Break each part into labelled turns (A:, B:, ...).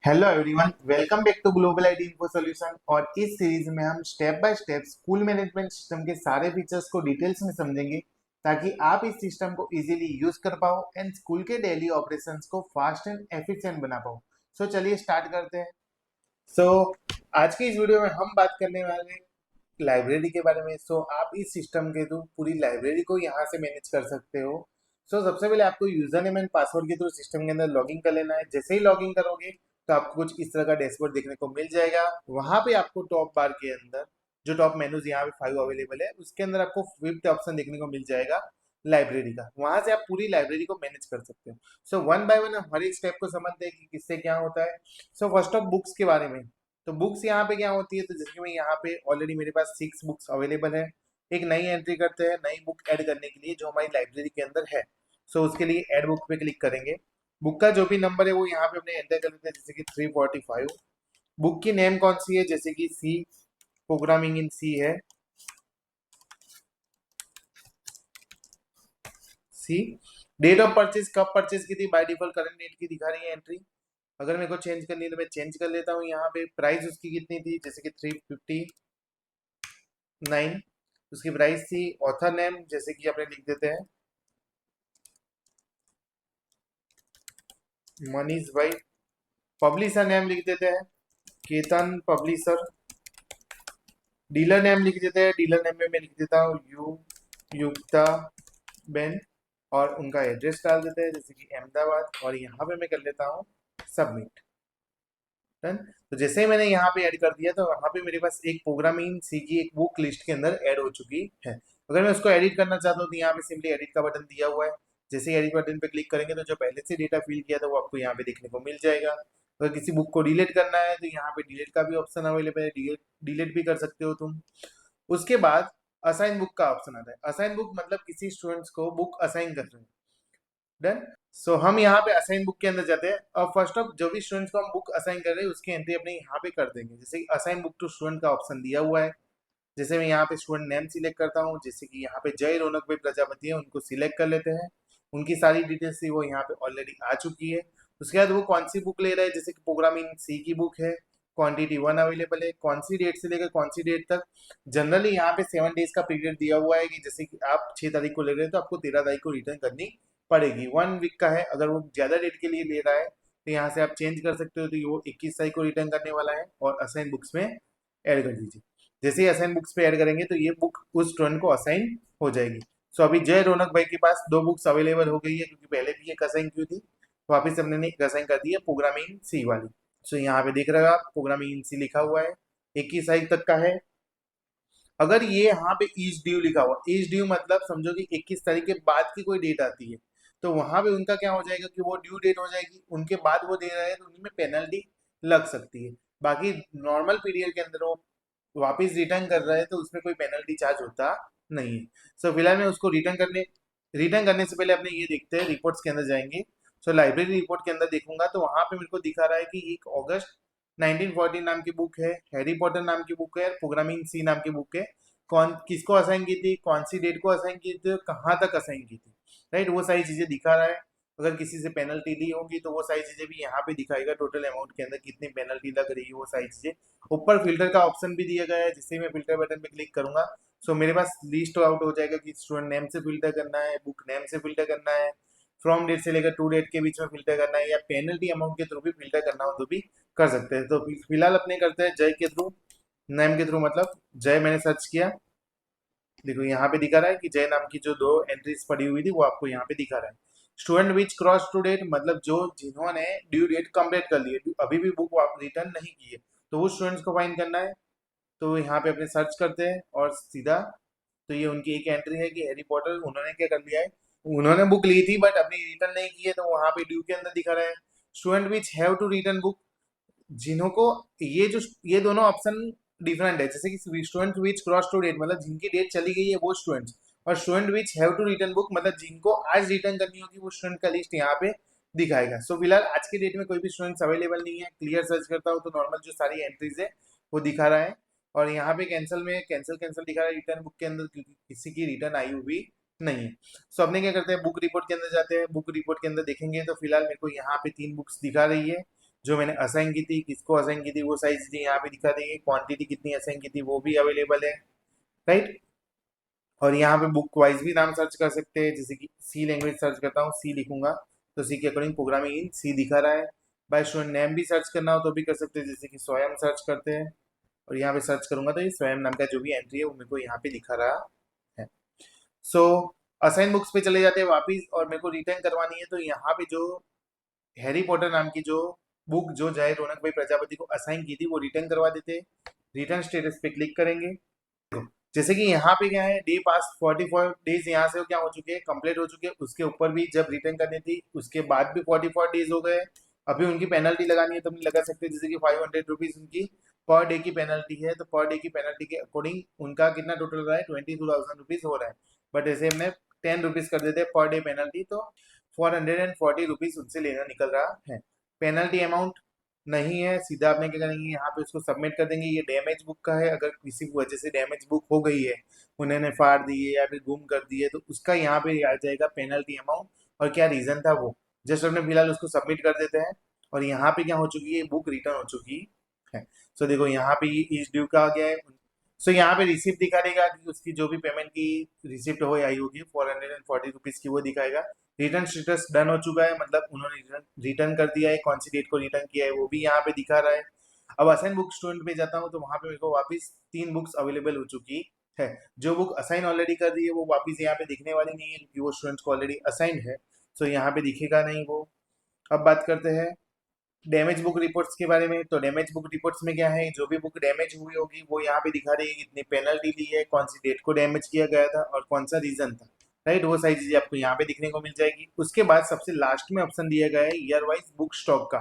A: Hello everyone, welcome back to Global ID Info Solution. और इस series में हम step by step school management system के सारे फीचर्स को डिटेल्स में समझेंगे ताकि आप इस सिस्टम को इजीली यूज कर पाओ एंड स्कूल के डेली ऑपरेशंस को फास्ट एंड एफिशिएंट बना पाओ। सो चलिए स्टार्ट करते हैं। सो आज की इस वीडियो में हम बात करने वाले हैं लाइब्रेरी के बारे में। आप इस सिस्टम के थ्रू पूरी लाइब्रेरी को यहाँ से मैनेज कर सकते हो। सबसे पहले आपको यूजर नेम एंड पासवर्ड के थ्रू सिस्टम के अंदर लॉगिन कर लेना है। जैसे ही लॉगिन करोगे तो आपको कुछ इस तरह का डैशबोर्ड देखने को मिल जाएगा। वहां पे आपको टॉप बार के अंदर जो टॉप मेनूज यहाँ पे 5 अवेलेबल है उसके अंदर आपको फिफ्थ ऑप्शन देखने को मिल जाएगा लाइब्रेरी का। वहां से आप पूरी लाइब्रेरी को मैनेज कर सकते हो। वन बाय वन हम हर एक स्टेप को समझते हैं कि किससे क्या होता है। फर्स्ट ऑफ बुक्स के बारे में। तो बुक्स यहाँ पे क्या होती है, तो जैसे कि मैं यहाँ पे ऑलरेडी मेरे पास 6 बुक्स अवेलेबल है। एक नई एंट्री करते हैं नई बुक ऐड करने के लिए जो हमारी लाइब्रेरी के अंदर है। उसके लिए ऐड बुक पे क्लिक करेंगे। बुक का जो भी नंबर है वो यहाँ पे अपने एंटर कर लेते हैं, जैसे कि 345। बुक की नेम कौन सी है, जैसे कि सी, प्रोग्रामिंग इन सी है, सी। डेट ऑफ परचेज, कब परचेज की थी, बाय डिफॉल्ट करंट डेट की दिखा रही है एंट्री। अगर मेरे को चेंज करनी है तो मैं चेंज कर लेता हूँ। यहाँ पे प्राइस उसकी कितनी थी, जैसे कि 359 उसकी प्राइस थी। ऑथर नेम जैसे कि अपने लिख देते हैं मनीष भाई। पब्लिशर नेम लिख देते हैं केतन पब्लिशर। डीलर नेम लिख देते हैं, डीलर नेम में मैं लिख देता हूँ युक्ता बेन। और उनका एड्रेस डाल देते हैं जैसे कि अहमदाबाद। और यहाँ पे मैं कर लेता हूँ सबमिट। डन। तो जैसे ही मैंने यहाँ पे ऐड कर दिया तो वहाँ पे मेरे पास एक प्रोग्रामिंग सी की एक बुक लिस्ट के अंदर ऐड हो चुकी है। अगर मैं उसको एडिट करना चाहता हूँ तो यहाँ पे सिंपली एडिट का बटन दिया हुआ है। जैसे ही एडिट बटन पे क्लिक करेंगे तो जो पहले से डेटा फिल किया था वो आपको यहाँ पे देखने को मिल जाएगा। अगर किसी बुक को डिलीट करना है तो यहाँ पे डिलीट का भी ऑप्शन अवेलेबल है, डिलीट भी कर सकते हो तुम। उसके बाद असाइन बुक का ऑप्शन आता है। असाइन बुक मतलब किसी स्टूडेंट्स को बुक असाइन कर रहे हैं। डन। हम यहाँ पे असाइन बुक के अंदर जाते हैं और फर्स्ट ऑफ जो भी स्टूडेंट्स को हम बुक असाइन कर रहे हैं उसकी एंट्री अपने यहाँ पे कर देंगे। जैसे कि असाइन बुक टू स्टूडेंट का ऑप्शन दिया हुआ है। जैसे मैं यहाँ पे स्टूडेंट नेम सिलेक्ट करता हूँ, जैसे कि यहाँ पे जय रौनक भाई प्रजापति है, उनको सिलेक्ट कर लेते हैं। उनकी सारी डिटेल्स थी वो यहाँ पे ऑलरेडी आ चुकी है। उसके बाद वो कौन सी बुक ले रहे हैं, जैसे कि प्रोग्रामिंग सी की बुक है, क्वांटिटी 1 अवेलेबल है। कौन सी डेट से लेकर कौन सी डेट तक। जनरली यहाँ पे 7 डेज का पीरियड दिया हुआ है कि जैसे कि आप 6 तारीख को ले रहे हैं तो आपको 13 तारीख को रिटर्न करनी पड़ेगी। 1 वीक का है। अगर वो ज्यादा डेट के लिए ले रहा है तो यहाँ से आप चेंज कर सकते हो, तो वो 21 तारीख को रिटर्न करने वाला है और असाइन बुक्स में ऐड कर दीजिए। जैसे ही असाइन बुक्स पे ऐड करेंगे तो ये बुक उस स्टूडेंट को असाइन हो जाएगी। अभी जय रौनक भाई के पास 2 बुक्स अवेलेबल हो गई है क्योंकि पहले भी एक असाइन की थी। तो वापिस हमने एक असाइन कर दी है प्रोग्रामिंग सी वाली। यहाँ पे देख रहे हो आप प्रोग्रामिंग सी लिखा हुआ है, 21 तारीख तक का है। अगर ये यहाँ पे ईच ड्यू लिखा हुआ, ईच ड्यू मतलब समझो कि 21 तारीख के बाद की कोई डेट आती है तो वहां पे उनका क्या हो जाएगा कि वो ड्यू डेट हो जाएगी, उनके बाद वो दे रहे हैं तो उनमें पेनल्टी लग सकती है। बाकी नॉर्मल पीरियड के अंदर वो वापस रिटर्न कर रहा है तो उसमें कोई पेनल्टी चार्ज होता नहीं है। फिलहाल मैं उसको रिटर्न करने से पहले अपने ये देखते हैं, रिपोर्ट्स के अंदर जाएंगे। लाइब्रेरी रिपोर्ट के अंदर देखूंगा तो वहां पे मेरे को दिखा रहा है कि 1 अगस्त 1914 नाम की बुक है, हैरी पॉटर नाम की बुक है, प्रोग्रामिंग सी नाम की बुक है। कौन किसको असाइन की थी, कौन सी डेट को असाइन की थी, कहाँ तक असाइन की थी, राइट, वो सारी चीजें दिखा रहा है। अगर किसी से पेनल्टी ली होगी तो वो सारी चीजें भी यहाँ पे दिखाएगा, टोटल अमाउंट के अंदर कितनी पेनल्टी लग रही है वो सारी चीजें। ऊपर फिल्टर का ऑप्शन भी दिया गया है, जिससे मैं फिल्टर बटन पे क्लिक करूंगा मेरे पास लिस्ट आउट हो जाएगा कि स्टूडेंट नेम से फिल्टर करना है, बुक नेम से फिल्टर करना है, फ्रॉम डेट से लेकर टू डेट के बीच में फिल्टर करना है, या पेनल्टी अमाउंट के थ्रू भी फिल्टर करना हो तो भी कर सकते हैं। तो फिलहाल अपने करते हैं जय के थ्रू, नेम के थ्रू, मतलब जय मैंने सर्च किया। देखो यहाँ पे दिखा रहा है कि जय नाम की जो 2 एंट्रीज पड़ी हुई थी वो आपको यहाँ पे दिखा रहा है। Student which cross to date मतलब जो जिन्होंने ड्यू डेट कंप्लीट कर ली है, अभी भी बुक रिटर्न नहीं की है, तो वो स्टूडेंट्स को फाइन करना है। तो यहाँ पे अपने सर्च करते हैं और सीधा, तो ये उनकी एक एंट्री है कि हैरी पॉटर उन्होंने क्या कर लिया है, उन्होंने बुक ली थी बट अभी रिटर्न नहीं की है, तो वहां पे ड्यू के अंदर दिखा रहा है। Student which have to return book, जिन्हों को ये दोनों ऑप्शन डिफरेंट है। जैसे कि student which cross to date मतलब जिनकी डेट चली गई है वो स्टूडेंट्स, और student which have to return book मतलब जिनको आज रिटर्न करनी होगी वो स्टूडेंट का लिस्ट यहाँ पे दिखाएगा। फिलहाल आज के डेट में कोई भी स्टूडेंट्स अवेलेबल नहीं है। क्लियर सर्च करता हूँ तो नॉर्मल जो सारी एंट्रीज है वो दिखा रहा है। और यहाँ पे कैंसिल में कैंसिल कैंसिल दिखा रहा है रिटर्न बुक के अंदर, क्योंकि किसी की रिटर्न आई हुई नहीं है। अपने क्या करते हैं, बुक रिपोर्ट के अंदर जाते हैं। बुक रिपोर्ट के अंदर देखेंगे तो फिलहाल मेरे को यहाँ पे 3 बुक्स दिखा रही है। जो मैंने असाइन की थी, किसको असाइन की थी वो सारी चीजें यहाँ पे दिखा देंगे, क्वांटिटी कितनी असाइन की थी वो भी अवेलेबल है, राइट। और यहाँ पे बुक वाइज भी नाम सर्च कर सकते हैं, जैसे कि सी लैंग्वेज सर्च करता हूँ, सी लिखूंगा तो सी के अकॉर्डिंग प्रोग्रामिंग इन सी दिखा रहा है। बाय स्टूडेंट नेम भी सर्च करना हो तो भी कर सकते हैं, जैसे कि स्वयं सर्च करते हैं और यहाँ पे सर्च करूंगा तो ये स्वयं नाम का जो भी एंट्री है वो मेरे को यहाँ पे दिखा रहा है। सो असाइन बुक्स पे चले जाते हैं वापिस, और मेरे को रिटर्न करवानी है तो यहाँ पे जो हैरी पॉटर नाम की जो बुक जो जय रौनक भाई प्रजापति को असाइन की थी वो रिटर्न करवा देते हैं। रिटर्न स्टेटस पे क्लिक करेंगे, जैसे कि यहाँ पे क्या है, डे पास 44 डेज यहाँ से क्या हो चुके हैं, कंप्लीट हो चुके हैं। उसके ऊपर भी जब रिटर्न करनी थी उसके बाद भी 44 डेज हो गए। अभी उनकी पेनल्टी लगानी है तो हम लगा सकते हैं, जैसे कि 500 रुपीज उनकी पर डे की पेनल्टी है, तो पर डे की पेनल्टी के अकॉर्डिंग उनका कितना टोटल हो रहा है, 22,000 रुपीज हो रहा है। बट ऐसे हमने 10 रुपीज कर देते हैं पर डे पेनल्टी, तो 440 रुपीज उनसे लेना निकल रहा है। पेनल्टी अमाउंट नहीं है, सीधा आपने क्या करेंगे, यहाँ पे उसको सबमिट कर देंगे। ये डैमेज बुक का है, अगर किसी वजह से डैमेज बुक हो गई है, उन्होंने फाड़ दी है या फिर गुम कर दी है, तो उसका यहाँ पे आ जाएगा पेनल्टी अमाउंट और क्या रीजन था वो। जस्ट अपने फिलहाल उसको सबमिट कर देते हैं और यहाँ पे क्या हो चुकी है, बुक रिटर्न हो चुकी है। सो देखो यहाँ पे ये इस ड्यू का आ गया है। सो यहाँ पे रिसिप्ट दिखा देगा कि उसकी जो भी पेमेंट की रिसिप्ट हो आई होगी 440 रुपीज की, वो दिखाएगा। रिटर्न स्टेटस डन हो चुका है, मतलब उन्होंने रिटर्न कर दिया है, कौन सी डेट को रिटर्न किया है वो भी यहाँ पे दिखा रहा है। अब असाइन बुक स्टूडेंट पे जाता हूँ तो वहां पे मेरे को वापस 3 बुक्स अवेलेबल हो चुकी है। जो बुक असाइन ऑलरेडी कर दी है वो वापस यहाँ पे दिखने वाली नहीं है, क्योंकि वो स्टूडेंट्स को ऑलरेडी असाइन है। सो यहाँ पे दिखेगा नहीं वो। अब बात करते हैं डैमेज बुक रिपोर्ट्स के बारे में। तो डैमेज बुक रिपोर्ट्स में क्या है, जो भी बुक डैमेज हुई होगी वो यहाँ पे दिखा रही है, कितनी पेनल्टी ली है, कौन सी डेट को डैमेज किया गया था और कौन सा रीजन था, राइट। वो सारी चीजें आपको यहाँ पे दिखने को मिल जाएगी। उसके बाद सबसे लास्ट में ऑप्शन दिया गया है ईयर वाइज बुक स्टॉक का।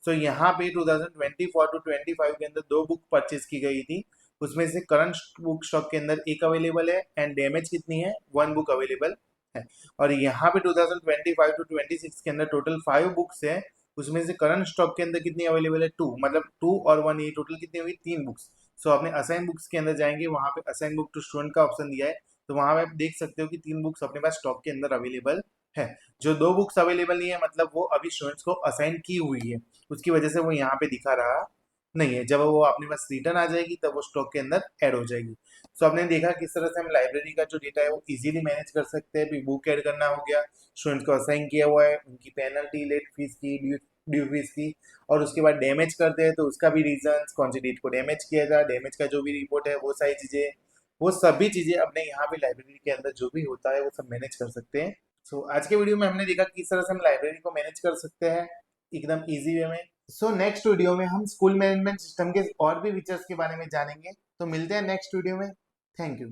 A: सो यहाँ पे 2024 टू 25 के अंदर 2 बुक परचेज की गई थी, उसमें से करंट बुक स्टॉक के अंदर एक अवेलेबल है एंड डैमेज कितनी है, 1 बुक अवेलेबल है। और यहाँ पे 2025 टू 26 के अंदर टोटल 5 बुक्स है, उसमें से करंट स्टॉक के अंदर कितनी अवेलेबल है, 2, मतलब 2 और 1, ये टोटल कितनी हुई, 3 बुक्स। सो आपने असाइन बुक्स के अंदर जाएंगे, वहां पे असाइन बुक टू स्टूडेंट का ऑप्शन दिया है, तो वहां पे आप देख सकते हो कि 3 बुक्स अपने पास स्टॉक के अंदर अवेलेबल है। जो 2 बुक्स अवेलेबल नहीं है, मतलब वो अभी स्टूडेंट्स को असाइन की हुई है, उसकी वजह से वो यहाँ पे दिखा रहा नहीं है। जब वो अपने पास रिटर्न आ जाएगी तब वो स्टॉक के अंदर ऐड हो जाएगी। सो आपने देखा किस तरह से हम लाइब्रेरी का जो डेटा है वो इजीली मैनेज कर सकते हैं। भी बुक ऐड करना हो गया, स्टूडेंट्स को असाइन किया हुआ है, उनकी पेनल्टी, लेट फीस की, ड्यू फीस की, और उसके बाद डैमेज करते हैं तो उसका भी रीजन, कौन सी डेट को डैमेज किया था, डैमेज का जो भी रिपोर्ट है वो सारी चीजें, वो सभी चीजें अपने यहाँ पे लाइब्रेरी के अंदर जो भी होता है वो सब मैनेज कर सकते हैं। सो आज के वीडियो में हमने देखा किस तरह से हम लाइब्रेरी को मैनेज कर सकते हैं एकदम इजी वे में। सो नेक्स्ट वीडियो में हम स्कूल मैनेजमेंट सिस्टम के और भी फीचर्स के बारे में जानेंगे। तो मिलते हैं नेक्स्ट वीडियो में। Thank you.